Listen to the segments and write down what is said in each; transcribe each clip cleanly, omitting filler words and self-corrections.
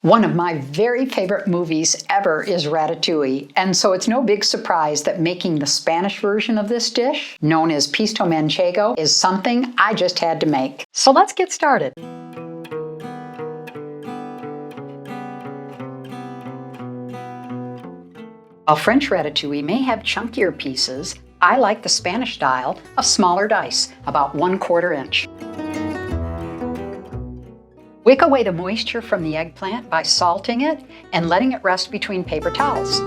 One of my very favorite movies ever is Ratatouille, and so it's no big surprise that making the Spanish version of this dish, known as Pisto Manchego, is something I just had to make. So let's get started. While French ratatouille may have chunkier pieces, I like the Spanish style of smaller dice, about 1/4 inch. Wick away the moisture from the eggplant by salting it and letting it rest between paper towels.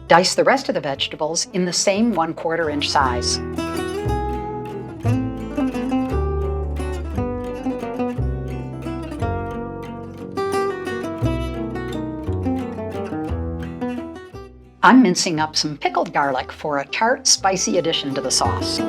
Dice the rest of the vegetables in the same 1/4 inch size. I'm mincing up some pickled garlic for a tart, spicy addition to the sauce.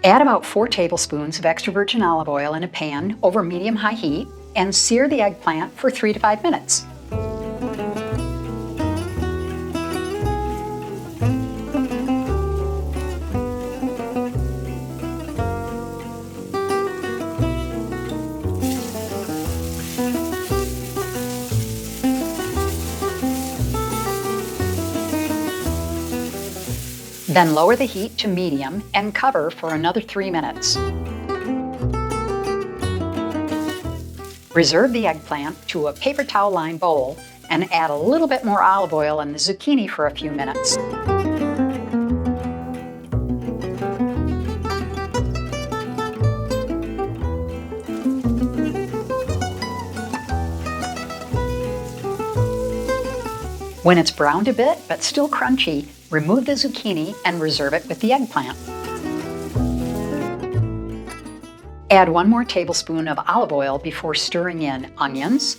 Add about 4 tablespoons of extra virgin olive oil in a pan over medium-high heat and sear the eggplant for 3 to 5 minutes. Then lower the heat to medium and cover for another 3 minutes. Reserve the eggplant to a paper towel lined bowl and add a little bit more olive oil and the zucchini for a few minutes. When it's browned a bit but still crunchy, remove the zucchini and reserve it with the eggplant. Add 1 more tablespoon of olive oil before stirring in onions,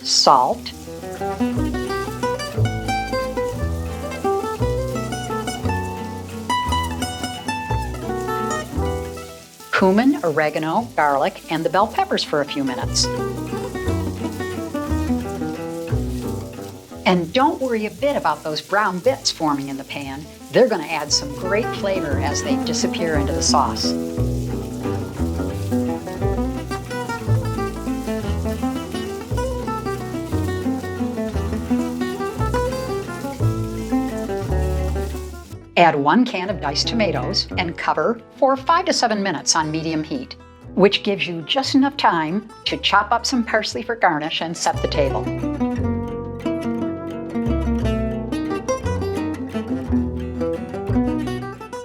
salt, cumin, oregano, garlic, and the bell peppers for a few minutes. And don't worry a bit about those brown bits forming in the pan. They're going to add some great flavor as they disappear into the sauce. Add 1 can of diced tomatoes and cover for 5 to 7 minutes on medium heat, which gives you just enough time to chop up some parsley for garnish and set the table.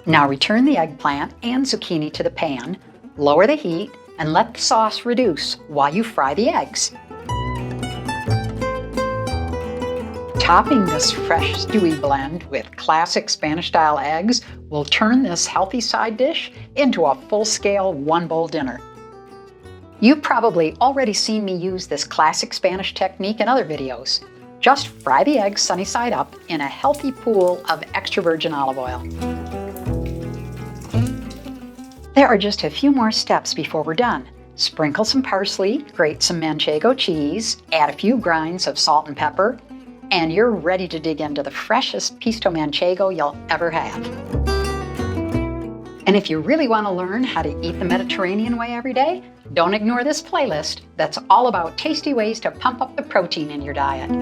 Now return the eggplant and zucchini to the pan, lower the heat, and let the sauce reduce while you fry the eggs. Topping this fresh stewy blend with classic Spanish-style eggs will turn this healthy side dish into a full-scale 1-bowl dinner. You've probably already seen me use this classic Spanish technique in other videos. Just fry the eggs sunny side up in a healthy pool of extra virgin olive oil. There are just a few more steps before we're done. Sprinkle some parsley, grate some Manchego cheese, add a few grinds of salt and pepper, and you're ready to dig into the freshest Pisto Manchego you'll ever have. And if you really want to learn how to eat the Mediterranean way every day, don't ignore this playlist that's all about tasty ways to pump up the protein in your diet.